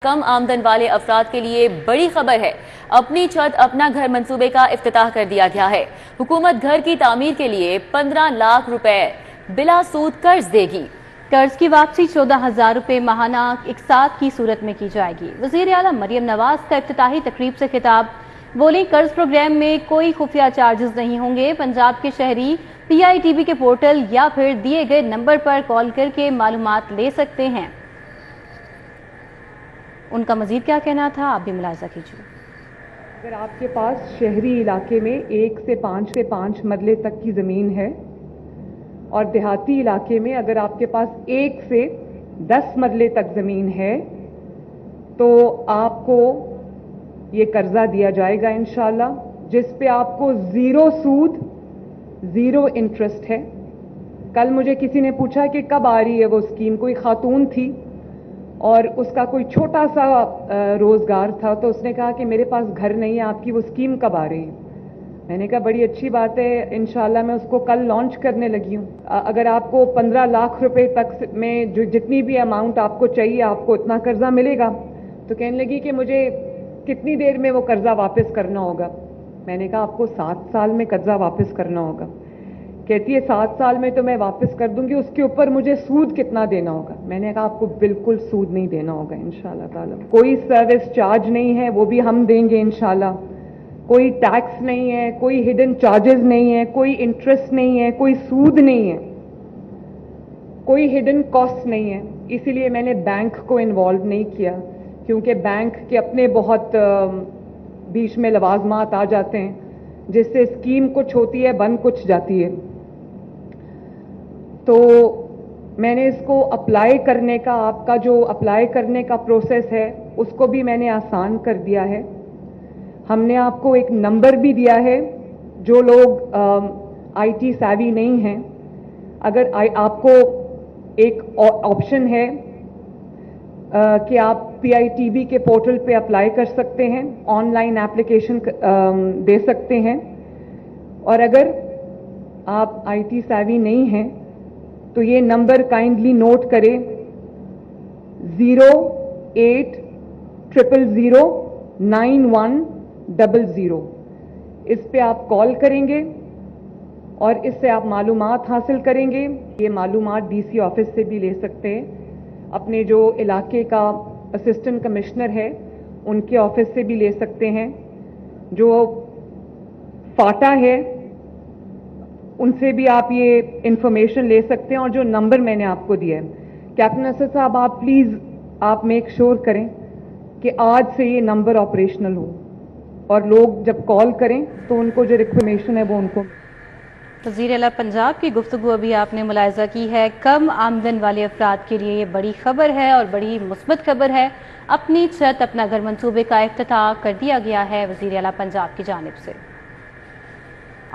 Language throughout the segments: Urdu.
کم آمدن والے افراد کے لیے بڑی خبر ہے۔ اپنی چھت اپنا گھر منصوبے کا افتتاح کر دیا گیا ہے۔ حکومت گھر کی تعمیر کے لیے 15 لاکھ روپے بلا سود قرض دے گی۔ قرض کی واپسی 14,000 روپے ماہانہ اقساط کی صورت میں کی جائے گی۔ وزیر اعلیٰ مریم نواز کا افتتاحی تقریب سے خطاب۔ بولیں قرض پروگرام میں کوئی خفیہ چارجز نہیں ہوں گے۔ پنجاب کے شہری PITB کے پورٹل یا پھر دیے گئے نمبر پر کال کر کے معلومات لے سکتے ہیں۔ ان کا مزید کیا کہنا تھا، آپ بھی ملاحظہ کیجیے۔ اگر آپ کے پاس شہری علاقے میں 1 سے 5 مرلے تک کی زمین ہے اور دیہاتی علاقے میں اگر آپ کے پاس 1 سے 10 مرلے تک زمین ہے تو آپ کو یہ قرضہ دیا جائے گا انشاءاللہ، جس پہ آپ کو 0 سود 0 انٹرسٹ ہے۔ کل مجھے کسی نے پوچھا کہ کب آ رہی ہے وہ اسکیم، کوئی خاتون تھی اور اس کا کوئی چھوٹا سا روزگار تھا، تو اس نے کہا کہ میرے پاس گھر نہیں ہے، آپ کی وہ اسکیم کب آ رہی ہے؟ میں نے کہا بڑی اچھی بات ہے، انشاءاللہ میں اس کو کل لانچ کرنے لگی ہوں۔ اگر آپ کو 15 لاکھ روپے تک میں جو جتنی بھی اماؤنٹ آپ کو چاہیے آپ کو اتنا قرضہ ملے گا، تو کہنے لگی کہ مجھے کتنی دیر میں وہ قرضہ واپس کرنا ہوگا؟ میں نے کہا آپ کو 7 سال میں قرضہ واپس کرنا ہوگا۔ کہتی ہے 7 سال میں تو میں واپس کر دوں گی، اس کے اوپر مجھے سود کتنا دینا ہوگا؟ میں نے کہا آپ کو بالکل سود نہیں دینا ہوگا انشاءاللہ تعالی۔ کوئی سروس چارج نہیں ہے، وہ بھی ہم دیں گے انشاءاللہ۔ کوئی ٹیکس نہیں ہے، کوئی ہڈن چارجز نہیں ہے، کوئی انٹرسٹ نہیں ہے، کوئی سود نہیں ہے، کوئی ہڈن کاسٹ نہیں ہے۔ اسی لیے میں نے بینک کو انوالو نہیں کیا، کیونکہ بینک کے اپنے بہت بیچ میں لوازمات آ جاتے ہیں، جس سے اسکیم کچھ ہوتی ہے بند کچھ جاتی ہے۔ تو میں نے اس کو اپلائی کرنے کا، آپ کا جو اپلائی کرنے کا پروسیس ہے اس کو بھی میں نے آسان کر دیا ہے۔ ہم نے آپ کو ایک نمبر بھی دیا ہے، جو لوگ IT سیوی نہیں ہیں، اگر آپ کو ایک آپشن ہے کہ آپ PITB کے پورٹل پہ اپلائی کر سکتے ہیں، آن لائن ایپلیکیشن دے سکتے ہیں، اور اگر آپ IT سیوی نہیں ہیں تو یہ نمبر کائنڈلی نوٹ کرے 080009100۔ اس پہ آپ کال کریں گے اور اس سے آپ معلومات حاصل کریں گے۔ یہ معلومات DC آفس سے بھی لے سکتے ہیں، اپنے جو علاقے کا اسسٹنٹ کمشنر ہے ان کے آفس سے بھی لے سکتے ہیں، جو فاٹا ہے ان سے بھی آپ یہ انفارمیشن لے سکتے ہیں، اور جو نمبر میں نے آپ کو دیا ہے۔ کیپٹن اسد صاحب آپ پلیز آپ میک شور کریں کہ آج سے یہ نمبر آپریشنل ہو، اور لوگ جب کال کریں تو ان کو جو انفارمیشن ہے وہ ان کو۔ وزیر اعلیٰ پنجاب کی گفتگو ابھی آپ نے ملاحظہ کی ہے۔ کم آمدن والے افراد کے لیے یہ بڑی خبر ہے اور بڑی مثبت خبر ہے۔ اپنی چھت اپنا گھر منصوبے کا افتتاح کر دیا گیا ہے وزیر اعلیٰ پنجاب کی جانب سے۔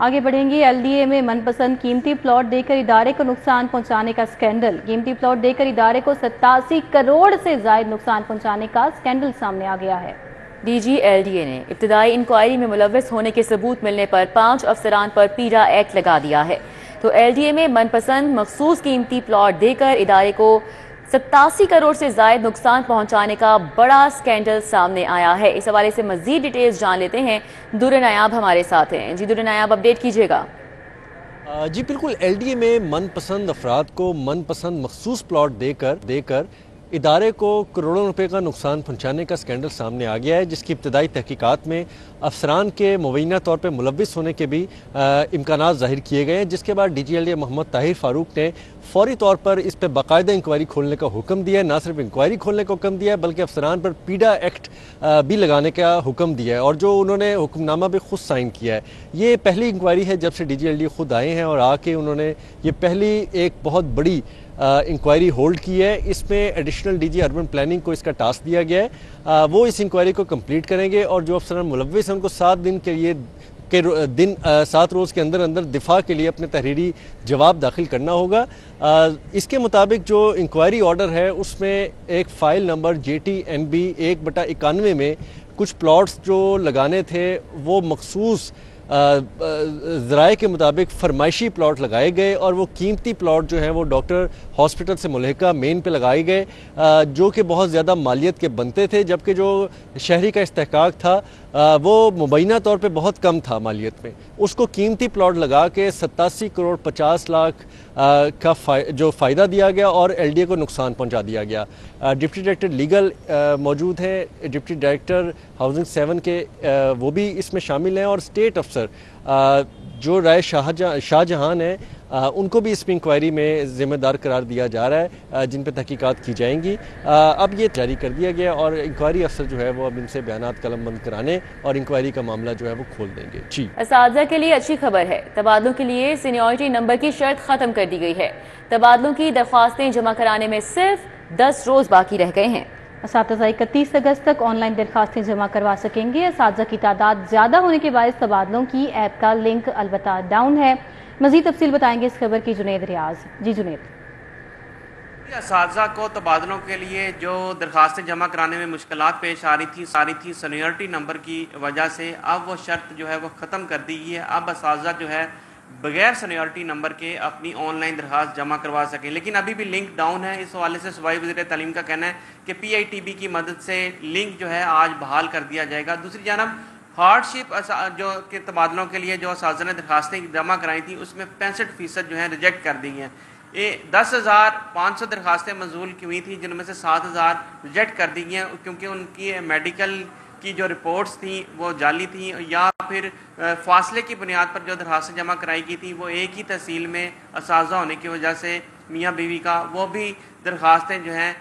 آگے بڑھیں گے۔ LDA میں من پسند قیمتی پلاٹ دے کر ادارے کو نقصان پہنچانے کا سکینڈل۔ قیمتی پلاٹ دے کر ادارے کو 87 کروڑ سے زائد نقصان پہنچانے کا سکینڈل سامنے آ گیا ہے۔ DG LDA نے ابتدائی انکوائری میں ملوث ہونے کے ثبوت ملنے پر 5 افسران پر پیڈا ایکٹ لگا دیا ہے۔ تو LDA میں من پسند مخصوص قیمتی پلاٹ دے کر ادارے کو 87 کروڑ سے زائد نقصان پہنچانے کا بڑا سکینڈل سامنے آیا ہے۔ اس حوالے سے مزید ڈیٹیلز جان لیتے ہیں، در نایاب ہمارے ساتھ ہیں۔ جی در نایاب، اپڈیٹ کیجیے گا۔ جی بالکل، LDA میں من پسند افراد کو من پسند مخصوص پلاٹ دے کر ادارے کو کروڑوں روپے کا نقصان پہنچانے کا سکینڈل سامنے آ گیا ہے، جس کی ابتدائی تحقیقات میں افسران کے مبینہ طور پر ملوث ہونے کے بھی امکانات ظاہر کیے گئے ہیں، جس کے بعد DG LDA محمد طاہر فاروق نے فوری طور پر اس پہ باقاعدہ انکوائری کھولنے کا حکم دیا ہے۔ نہ صرف انکوائری کھولنے کا حکم دیا ہے بلکہ افسران پر پیڈا ایکٹ بھی لگانے کا حکم دیا ہے، اور جو انہوں نے حکم نامہ بھی خود سائن کیا ہے۔ یہ پہلی انکوائری ہے جب سے DG LDA خود آئے ہیں، اور آ کے انہوں نے یہ پہلی ایک بہت بڑی انکوائری ہولڈ کی ہے۔ اس میں ایڈیشنل DG اربن پلاننگ کو اس کا ٹاسک دیا گیا ہے، وہ اس انکوائری کو کمپلیٹ کریں گے، اور جو افسران ملوث ہیں ان کو 7 دن کے لیے 7 روز کے اندر دفاع کے لیے اپنے تحریری جواب داخل کرنا ہوگا۔ اس کے مطابق جو انکوائری آرڈر ہے اس میں ایک فائل نمبر JTNB 1/91 میں کچھ پلاٹس جو لگانے تھے وہ مخصوص ذرائع کے مطابق فرمائشی پلاٹ لگائے گئے اور وہ قیمتی پلاٹ جو ہیں وہ ڈاکٹر ہاسپٹل سے ملحقہ مین پہ لگائے گئے، جو کہ بہت زیادہ مالیت کے بنتے تھے، جبکہ جو شہری کا استحقاق تھا وہ مبینہ طور پہ بہت کم تھا مالیت میں، اس کو قیمتی پلاٹ لگا کے 87 کروڑ 50 لاکھ کا جو فائدہ دیا گیا اور ایل ڈی اے کو نقصان پہنچا دیا گیا۔ ڈپٹی ڈائریکٹر لیگل موجود ہیں، ڈپٹی ڈائریکٹر ہاؤسنگ 7 کے وہ بھی اس میں شامل ہیں، اور اسٹیٹ افسر جو رائے شاہ جہان ہیں ان کو بھی اس میں انکوائری میں ذمہ دار قرار دیا جا رہا ہے، جن پہ تحقیقات کی جائیں گی۔ اب یہ جاری کر دیا گیا اور انکوائری افسر جو ہے وہ اب ان سے بیانات قلم بند کرانے اور انکوائری کا معاملہ جو ہے وہ کھول دیں گے۔ جی، اساتذہ کے لیے اچھی خبر ہے، تبادلوں کے لیے سینیورٹی نمبر کی شرط ختم کر دی گئی ہے۔ تبادلوں کی درخواستیں جمع کرانے میں صرف 10 روز باقی رہ گئے ہیں۔ اساتذہ 31 اگست تک آن لائن درخواستیں جمع کروا سکیں گے۔ اساتذہ کی تعداد زیادہ ہونے کے باعث تبادلوں کی ایپ کا لنک البتہ ڈاؤن ہے۔ مزید تفصیل بتائیں گے اس خبر کی جنید ریاض۔ جی جنید۔ اساتذہ کو تبادلوں کے لیے جو درخواستیں جمع کرانے میں مشکلات پیش آ رہی تھی سینیورٹی نمبر کی وجہ سے، اب وہ شرط جو ہے وہ ختم کر دی گئی ہے۔ اب اساتذہ جو ہے بغیر سینیورٹی نمبر کے اپنی آن لائن درخواست جمع کروا سکیں، لیکن ابھی بھی لنک ڈاؤن ہے۔ اس حوالے سے صوبائی وزیر تعلیم کا کہنا ہے کہ پی آئی ٹی بی کی مدد سے لنک جو ہے آج بحال کر دیا جائے گا۔ دوسری جانب ہارڈ شپ جو کہ تبادلوں کے لیے جو اساتذہ نے درخواستیں جمع کرائی تھیں اس میں 65% جو ہیں ریجیکٹ کر دی ہیں۔ 10,500 درخواستیں منظور کی ہوئی تھیں، جن میں سے 7,000 ریجیکٹ کر دی گئی ہیں کیونکہ ان کی میڈیکل کی جو رپورٹس تھیں وہ جعلی تھیں، یا پھر فاصلے کی بنیاد پر جو درخواستیں جمع کرائی گئی تھیں وہ ایک ہی تحصیل میں اساتذہ ہونے کی وجہ سے میاں بیوی کا وہ بھی درخواستیں جو ہیں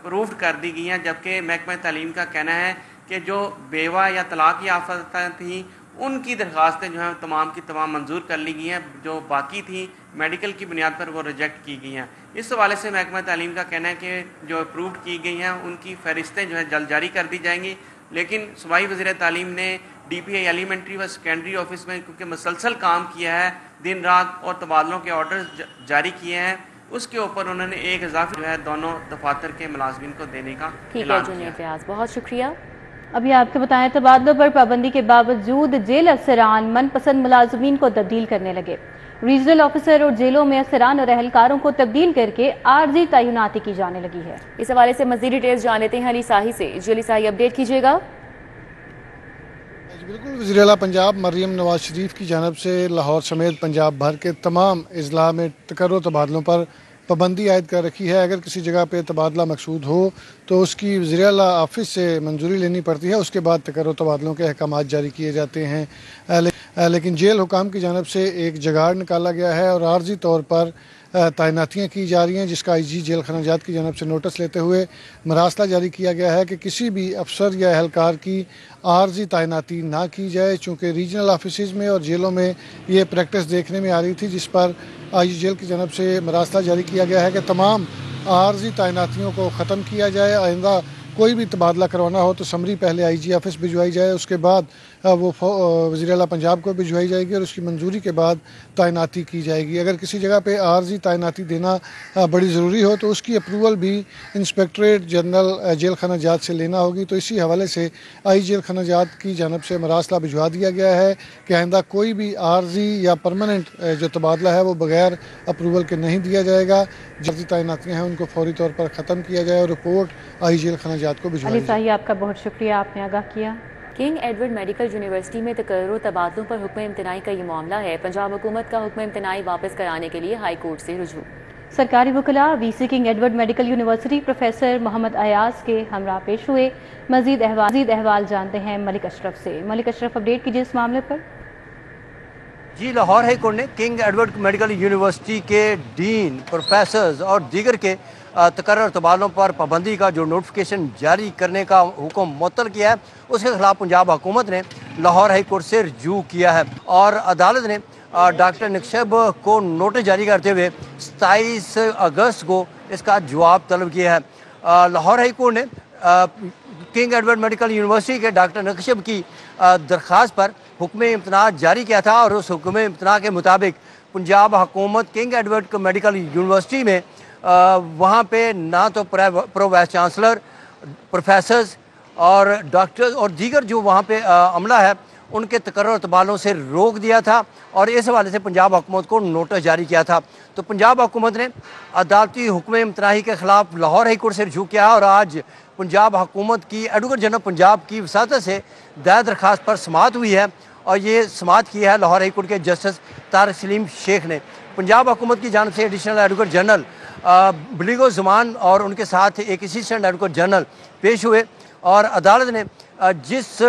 پروفڈ کر دی گئی ہیں، جبکہ محکمہ تعلیم کا کہنا ہے کہ جو بیوہ یا طلاق یافتہ تھیں ان کی درخواستیں جو ہیں تمام کی تمام منظور کر لی گئی ہیں، جو باقی تھیں میڈیکل کی بنیاد پر وہ ریجیکٹ کی گئی ہیں۔ اس حوالے سے محکمہ تعلیم کا کہنا ہے کہ جو اپرووڈ کی گئی ہیں ان کی فہرستیں جو ہیں جلد جاری کر دی جائیں گی، لیکن صوبائی وزیر تعلیم نے ڈی پی آئی ایلیمنٹری و سیکنڈری آفس میں کیونکہ مسلسل کام کیا ہے دن رات اور تبادلوں کے آرڈرز جاری کیے ہیں، اس کے اوپر انہوں نے ایک اضافی جو ہے دونوں دفاتر کے ملازمین کو دینے کا اعلان کیا۔ جنید ریاض، بہت شکریہ۔ ابھی آپ کو بتائیں تبادلوں پر پابندی کے باوجود جیل افسران من پسند ملازمین کو تبدیل کرنے لگے۔ ریجنل آفیسر اور جیلوں میں افسران اور اہلکاروں کو تبدیل کر کے عارضی تعیناتی کی جانے لگی ہے۔ اس حوالے سے مزید ڈیٹیلز جان لیتے ہیں علی ساہی سے۔ جی علی ساہی، اپڈیٹ کیجیے گا۔ بالکل، وزیر اعلیٰ پنجاب مریم نواز شریف کی جانب سے لاہور سمیت پنجاب بھر کے تمام اضلاع میں تقرر تبادلوں پر پابندی عائد کر رکھی ہے۔ اگر کسی جگہ پہ تبادلہ مقصود ہو تو اس کی وزیر اعلیٰ آفس سے منظوری لینی پڑتی ہے، اس کے بعد تقرر تبادلوں کے احکامات جاری کیے جاتے ہیں۔ لیکن جیل حکام کی جانب سے ایک جگاڑ نکالا گیا ہے اور عارضی طور پر تعیناتیاں کی جا رہی ہیں، جس کا آئی جی جیل خانہ جات کی جانب سے نوٹس لیتے ہوئے مراسلہ جاری کیا گیا ہے کہ کسی بھی افسر یا اہلکار کی عارضی تعیناتی نہ کی جائے، چونکہ ریجنل آفیسز میں اور جیلوں میں یہ پریکٹس دیکھنے میں آ رہی تھی، جس پر آئی جی جیل کی جانب سے مراسلہ جاری کیا گیا ہے کہ تمام عارضی تعیناتیوں کو ختم کیا جائے۔ آئندہ کوئی بھی تبادلہ کروانا ہو تو سمری پہلے آئی جی آفس بھجوائی جائے، اس کے بعد وہ وزیر اعلیٰ پنجاب کو بھجوائی جائے گی اور اس کی منظوری کے بعد تعیناتی کی جائے گی۔ اگر کسی جگہ پہ عارضی تعیناتی دینا بڑی ضروری ہو تو اس کی اپروول بھی انسپیکٹریٹ جنرل جیل خانہ جات سے لینا ہوگی۔ تو اسی حوالے سے آئی جیل خانہ جات کی جانب سے مراسلہ بھجوا دیا گیا ہے کہ آئندہ کوئی بھی عارضی یا پرماننٹ جو تبادلہ ہے وہ بغیر اپروول کے نہیں دیا جائے گا۔ عارضی تعیناتیاں ہیں ان کو فوری طور پر ختم کیا جائے اور رپورٹ آئی جیل خانہ جات کو بھجوائی علی ساہی، آپ کا بہت شکریہ، آپ نے آگاہ کیا۔ کنگ ایڈورڈ میڈیکل یونیورسٹی میں تقرر و تبادلوں پر حکم امتناعی کا یہ معاملہ ہے۔ پنجاب حکومت کا حکم امتناعی واپس کرانے کے لیے ہائی کورٹ سے رجوع۔ سرکاری وکلاء V C King Edward Medical University professor Muhammad Ayaz کے ہمراہ پیش ہوئے۔ مزید احوال جانتے ہیں ملک اشرف سے۔ ملک اشرف، اپڈیٹ کیجیے اس معاملے پر۔ جی، لاہور ہائی کورٹ نے کنگ ایڈورڈ میڈیکل یونیورسٹی کے ڈین، پروفیسرز اور دیگر کے تقرر تبادلوں پر پابندی کا جو نوٹیفکیشن جاری کرنے کا حکم معطل کیا ہے، اس کے خلاف پنجاب حکومت نے لاہور ہائی کورٹ سے رجوع کیا ہے اور عدالت نے ڈاکٹر نقشب کو نوٹس جاری کرتے ہوئے 27 اگست کو اس کا جواب طلب کیا ہے۔ لاہور ہائی کورٹ نے کنگ ایڈورڈ میڈیکل یونیورسٹی کے ڈاکٹر نقشب کی درخواست پر حکم امتناع جاری کیا تھا اور اس حکم امتناع کے مطابق پنجاب حکومت کنگ ایڈورڈ میڈیکل یونیورسٹی میں وہاں پہ نہ تو پرو وائس چانسلر، پروفیسرز اور ڈاکٹرز اور دیگر جو وہاں پہ عملہ ہے ان کے تقرر تبادلوں سے روک دیا تھا اور اس حوالے سے پنجاب حکومت کو نوٹس جاری کیا تھا۔ تو پنجاب حکومت نے عدالتی حکم امتناعی کے خلاف لاہور ہائی کورٹ سے رجوع کیا اور آج پنجاب حکومت کی ایڈوکیٹ جنرل پنجاب کی وساطت سے دائر درخواست پر سماعت ہوئی ہے اور یہ سماعت کی ہے لاہور ہائی کورٹ کے جسٹس طارق سلیم شیخ نے۔ پنجاب حکومت کی جانب سے ایڈیشنل ایڈوکیٹ جنرل بلیغ زمان اور ان کے ساتھ ایک اسسٹنٹ ایڈوکیٹ جنرل پیش ہوئے اور عدالت نے جس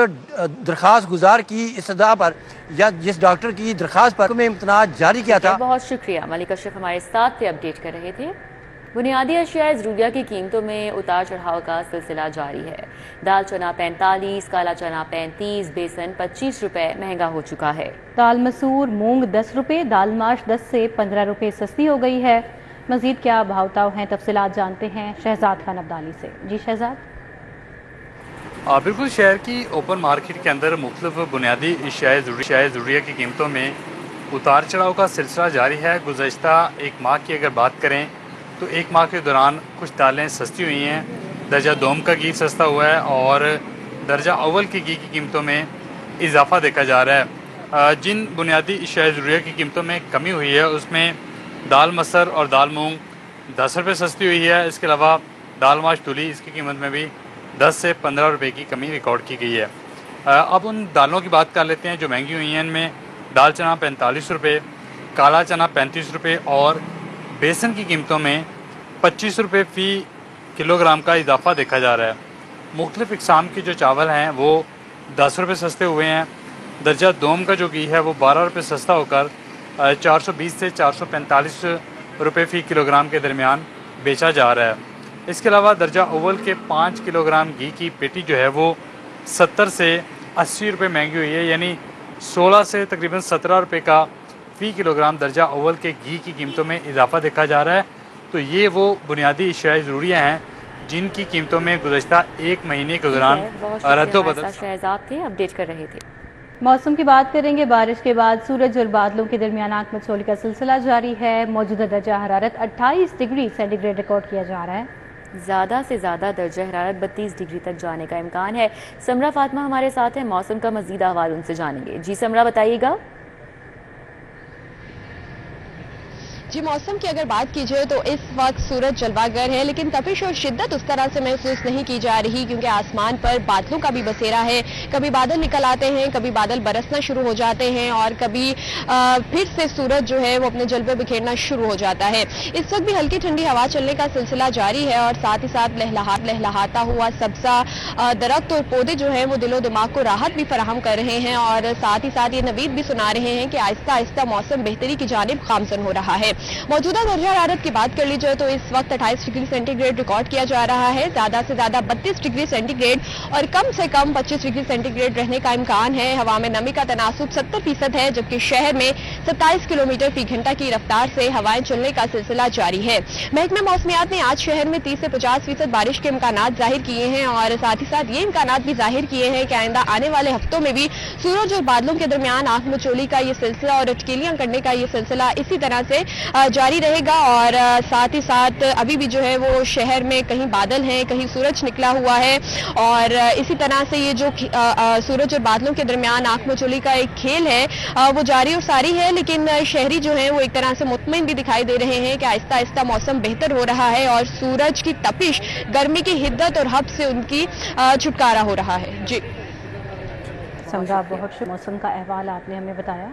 درخواست گزار کی استدعا پر یا جس ڈاکٹر کی درخواست پر حکم امتناع جاری کیا تھا۔ بہت شکریہ ملک اشرف ہمارے ساتھ تھے، اپڈیٹ کر رہے تھے۔ بنیادی اشیاء ضروریہ کی قیمتوں میں اتار چڑھاؤ کا سلسلہ جاری ہے۔ دال چنا 45، کالا چنا 35، بیسن 25 روپے مہنگا ہو چکا ہے۔ دال مسور مونگ 10 روپے، دال ماش 10 سے 15 روپے سستی ہو گئی ہے۔ مزید کیا بھاؤ تاؤ ہیں، تفصیلات جانتے ہیں شہزاد خان عبدالی سے۔ جی شہزاد۔ بالکل، شہر کی اوپن مارکیٹ کے اندر مختلف بنیادی اشیاء ضروریہ کی قیمتوں میں اتار چڑھاؤ کا سلسلہ جاری ہے۔ گزشتہ ایک ماہ کی اگر بات کریں تو ایک ماہ کے دوران کچھ دالیں سستی ہوئی ہیں، درجہ دوم کا گھی سستا ہوا ہے اور درجہ اول کی گھی کی قیمتوں میں اضافہ دیکھا جا رہا ہے۔ جن بنیادی اشیاء ضروریہ کی قیمتوں میں کمی ہوئی ہے اس میں دال مسر اور دال مونگ 10 روپے سستی ہوئی ہے۔ اس کے علاوہ دال ماش تولی، اس کی قیمت میں بھی 10 سے 15 روپے کی کمی ریکارڈ کی گئی ہے۔ اب ان دالوں کی بات کر لیتے ہیں جو مہنگی ہوئی ہیں۔ ان میں دال چنا 45 روپے، کالا چنا 35 روپے اور بیسن کی قیمتوں میں 25 روپے فی کلو گرام کا اضافہ دیکھا جا رہا ہے۔ مختلف اقسام کی جو چاول ہیں وہ 10 روپے سستے ہوئے ہیں۔ درجہ دوم کا جو گھی ہے وہ 12 روپے سستا ہو کر 420 سے 445 روپے فی کلو گرام کے درمیان بیچا جا رہا ہے۔ اس کے علاوہ درجہ اول کے 5 کلو گرام گھی کی پیٹی جو ہے وہ 70 سے 80 روپے مہنگی ہوئی ہے، یعنی 16 سے تقریباً 17 روپے کا فی کلو گرام درجہ اول کے گھی کی قیمتوں میں اضافہ دیکھا جا رہا ہے۔ تو یہ وہ بنیادی اشیاء ضروریہ ہیں جن کی قیمتوں میں گزشتہ ایک مہینے کے دوران رد و بدل۔ شہزاد تھے، اپڈیٹ کر رہے تھے۔ موسم کی بات کریں گے۔ بارش کے بعد سورج اور بادلوں کے درمیان آنکھ مچولی کا سلسلہ جاری ہے۔ موجودہ درجہ حرارت 28 ڈگری سینٹی گریڈ ریکارڈ کیا جا رہا ہے۔ زیادہ سے زیادہ درجہ حرارت 32 ڈگری تک جانے کا امکان ہے۔ سمرہ فاطمہ ہمارے ساتھ ہیں، موسم کا مزید احوال ان سے جانیں گے۔ جی سمرہ بتائیے گا۔ جی موسم کی اگر بات کی جائے تو اس وقت سورج جلوہ گر ہے، لیکن تپش اور شدت اس طرح سے محسوس نہیں کی جا رہی کیونکہ آسمان پر بادلوں کا بھی بسیرا ہے۔ کبھی بادل نکل آتے ہیں، کبھی بادل برسنا شروع ہو جاتے ہیں اور کبھی پھر سے سورج جو ہے وہ اپنے جلوے بکھیرنا شروع ہو جاتا ہے۔ اس وقت بھی ہلکی ٹھنڈی ہوا چلنے کا سلسلہ جاری ہے اور ساتھ ہی ساتھ لہلہاتا ہوا سبزہ درخت اور پودے جو ہیں وہ دل و دماغ کو راحت بھی فراہم کر رہے ہیں اور ساتھ ہی ساتھ یہ نوید بھی سنا رہے ہیں کہ آہستہ آہستہ موسم بہتری کی جانب گامزن ہو رہا ہے۔ موجودہ درجہ حرارت کی بات کر لی جائے تو اس وقت 28 ڈگری سینٹی گریڈ ریکارڈ کیا جا رہا ہے۔ زیادہ سے زیادہ 32 ڈگری سینٹی گریڈ اور کم سے کم 25 ڈگری سینٹی گریڈ رہنے کا امکان ہے۔ ہوا میں نمی کا تناسب 70% ہے جبکہ شہر میں 27 کلومیٹر فی گھنٹہ کی رفتار سے ہوائیں چلنے کا سلسلہ جاری ہے۔ محکمہ موسمیات نے آج شہر میں 30 سے 50% بارش کے امکانات ظاہر کیے ہیں اور ساتھ ہی ساتھ یہ امکانات بھی ظاہر کیے ہیں کہ آئندہ آنے والے ہفتوں میں بھی سورج اور بادلوں کے درمیان آنکھ مچولی کا یہ سلسلہ اور اٹکیلیاں کرنے کا یہ سلسلہ اسی طرح سے جاری رہے گا اور ساتھ ہی ساتھ ابھی بھی جو ہے وہ شہر میں کہیں بادل ہیں، کہیں سورج نکلا ہوا ہے اور اسی طرح سے یہ جو سورج اور بادلوں کے درمیان آنکھ مچولی کا ایک کھیل ہے وہ جاری اور ساری ہے، لیکن شہری جو ہیں وہ ایک طرح سے مطمئن بھی دکھائی دے رہے ہیں کہ آہستہ آہستہ موسم بہتر ہو رہا ہے اور سورج کی تپش، گرمی کی حدت اور ہب سے ان کی چھٹکارا ہو رہا ہے۔ جی سمجھا، بہت شکریہ، موسم کا احوال آپ نے ہمیں بتایا۔